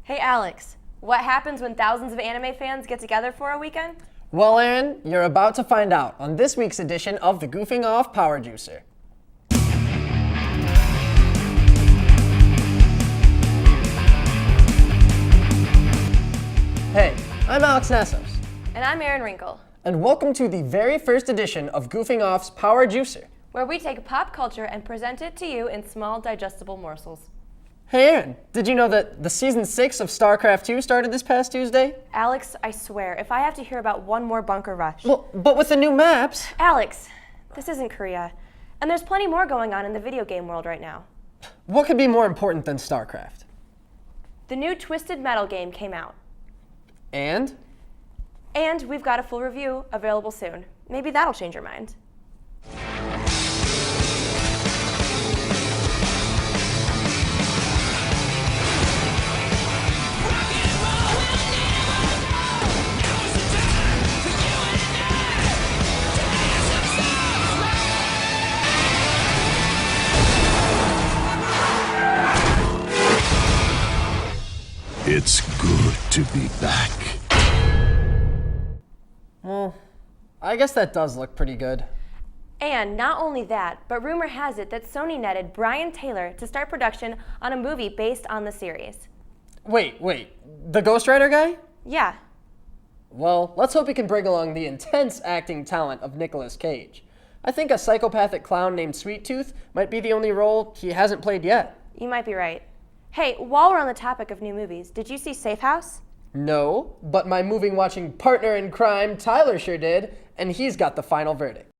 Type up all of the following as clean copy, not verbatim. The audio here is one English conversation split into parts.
Hey Alex, what happens when thousands of anime fans get together for a weekend? Well, Aaron, you're about to find out on this week's edition of the Goofing Off Power Juicer. Hey, I'm Alex Nassos. And I'm Aaron Wrinkle. And welcome to the very first edition of Goofing Off's Power Juicer, where we take pop culture and present it to you in small, digestible morsels. Hey Aaron, did you know that the Season 6 of StarCraft 2 started this past Tuesday? Alex, I swear, if I have to hear about one more bunker rush... Well, but with the new maps... Alex, this isn't Korea. And there's plenty more going on in the video game world right now. What could be more important than StarCraft? The new Twisted Metal game came out. And? And we've got a full review available soon. Maybe that'll change your mind. It's good to be back. Well, I guess that does look pretty good. And not only that, but rumor has it that Sony netted Brian Taylor to start production on a movie based on the series. Wait, the Ghost Rider guy? Yeah. Well, let's hope he can bring along the intense acting talent of Nicolas Cage. I think a psychopathic clown named Sweet Tooth might be the only role he hasn't played yet. You might be right. Hey, while we're on the topic of new movies, did you see Safe House? No, but my movie-watching partner in crime, Tyler, sure did, and he's got the final verdict.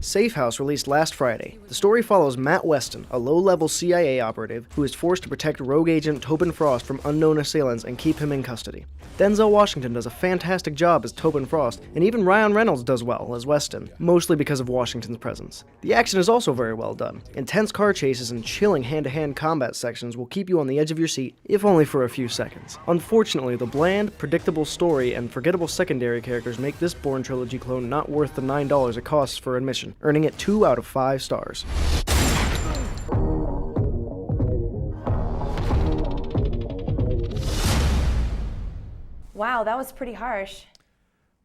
Safe House released last Friday. The story follows Matt Weston, a low-level CIA operative who is forced to protect rogue agent Tobin Frost from unknown assailants and keep him in custody. Denzel Washington does a fantastic job as Tobin Frost, and even Ryan Reynolds does well as Weston, mostly because of Washington's presence. The action is also very well done. Intense car chases and chilling hand-to-hand combat sections will keep you on the edge of your seat, if only for a few seconds. Unfortunately, the bland, predictable story and forgettable secondary characters make this Bourne Trilogy clone not worth the $9 it costs for admission, earning it 2 out of 5 stars. Wow, that was pretty harsh.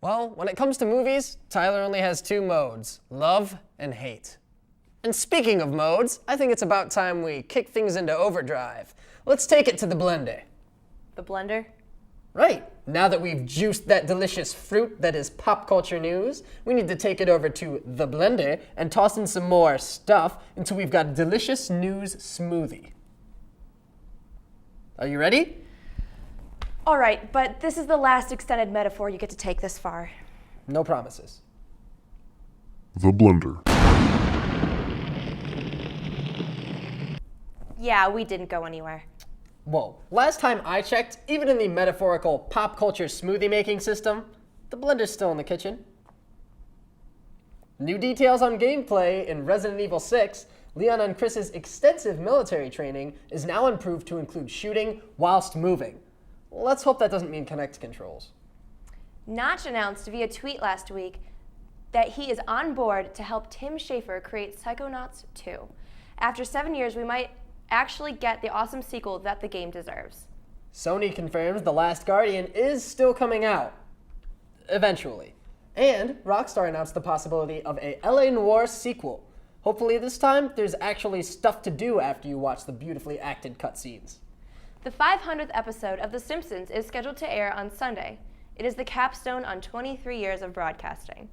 Well, when it comes to movies, Tyler only has 2 modes, love and hate. And speaking of modes, I think it's about time we kick things into overdrive. Let's take it to the blender. The blender? Right. Now that we've juiced that delicious fruit that is pop culture news, we need to take it over to the blender and toss in some more stuff until we've got a delicious news smoothie. Are you ready? All right, but this is the last extended metaphor you get to take this far. No promises. The blender. Yeah, we didn't go anywhere. Whoa, last time I checked, even in the metaphorical pop culture smoothie making system, the blender's still in the kitchen. New details on gameplay in Resident Evil 6, Leon and Chris's extensive military training is now improved to include shooting whilst moving. Let's hope that doesn't mean Kinect controls. Notch announced via tweet last week that he is on board to help Tim Schafer create Psychonauts 2. After 7 years, we might actually get the awesome sequel that the game deserves. Sony confirms The Last Guardian is still coming out. Eventually. And Rockstar announced the possibility of a LA Noire sequel. Hopefully this time, there's actually stuff to do after you watch the beautifully acted cutscenes. The 500th episode of The Simpsons is scheduled to air on Sunday. It is the capstone on 23 years of broadcasting.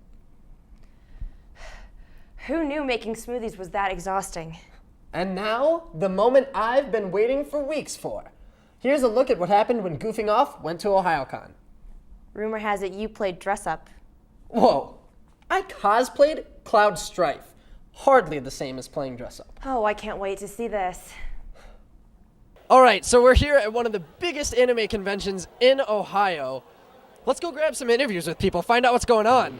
Who knew making smoothies was that exhausting? And now, the moment I've been waiting for weeks for. Here's a look at what happened when Goofing Off went to Ohayocon. Rumor has it you played dress up. Whoa, I cosplayed Cloud Strife. Hardly the same as playing dress up. Oh, I can't wait to see this. All right, so we're here at one of the biggest anime conventions in Ohio. Let's go grab some interviews with people, find out what's going on.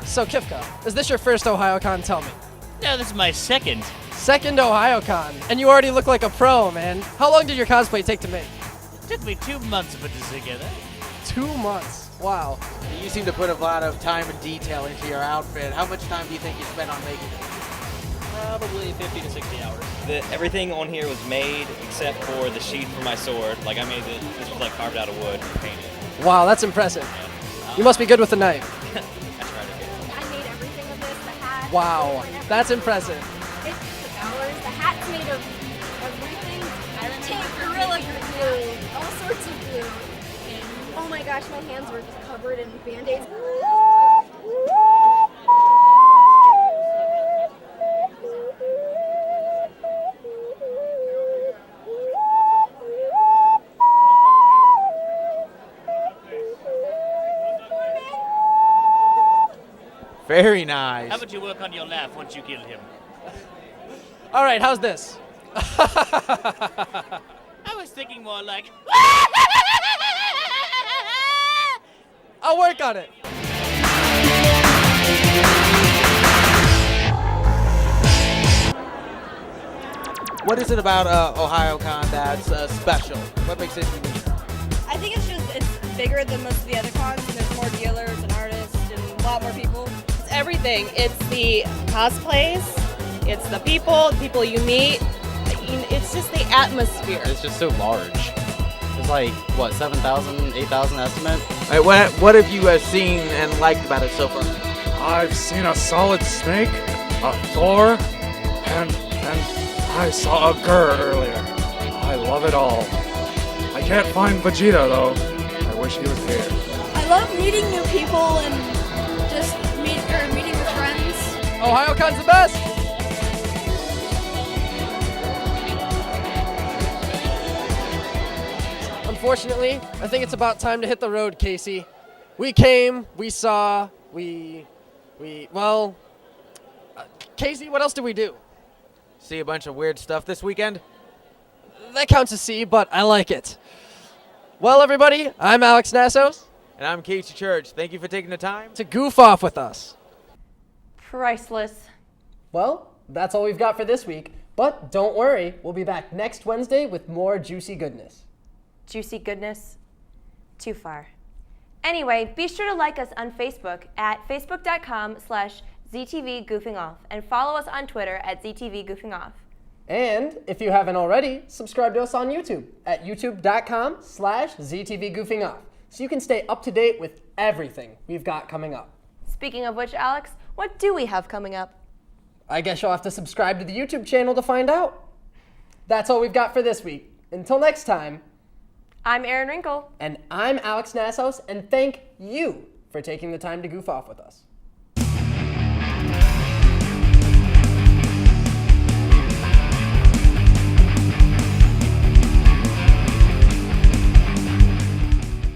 So, Kifka, is this your first Ohayocon? Tell me. No, this is my second. Second Ohayocon, and you already look like a pro, man. How long did your cosplay take to make? It took me 2 months to put this together. 2 months. Wow. You seem to put a lot of time and detail into your outfit. How much time do you think you spent on making it? Probably 50 to 60 hours. Everything on here was made except for the sheath for my sword. Like I made this was like carved out of wood and painted. Wow, that's impressive. You must be good with the knife. I tried to get I made everything of this, the hat. Wow, that's impressive. It took hours. The hat's made of everything. Tape, Gorilla Glue, all sorts of glue. And oh my gosh, my hands were just covered in Band-Aids. Very nice. How about you work on your laugh once you kill him? All right, how's this? I was thinking more like. I'll work on it. What is it about Ohayocon that's special? What makes it unique? I think it's bigger than most of the other cons, and there's more dealers and artists and a lot more people. It's everything. It's the cosplays, it's the people you meet. It's just the atmosphere. It's just so large. It's like, what, 7,000, 8,000 estimate? What have you seen and liked about it so far? I've seen a solid snake, a Thor, and I saw a Gurr earlier. I love it all. I can't find Vegeta though. I wish he was here. I love meeting new people and just meeting with friends. Ohiocon's the best. Unfortunately, I think it's about time to hit the road, Casey. We came, we saw, Casey, what else did we do? See a bunch of weird stuff this weekend? That counts as C, but I like it. Well, everybody, I'm Alex Nassos. And I'm Casey Church. Thank you for taking the time To goof off with us. Priceless. Well, that's all we've got for this week. But don't worry, we'll be back next Wednesday with more juicy goodness. Juicy goodness. Too far. Anyway, be sure to like us on Facebook at facebook.com/ZTV Goofing Off and follow us on Twitter at ZTV Goofing Off. And if you haven't already, subscribe to us on YouTube at youtube.com/ZTV Goofing Off so you can stay up to date with everything we've got coming up. Speaking of which, Alex, what do we have coming up? I guess you'll have to subscribe to the YouTube channel to find out. That's all we've got for this week. Until next time, I'm Erin Wrinkle. and I'm Alex Nassos, and thank you for taking the time to goof off with us.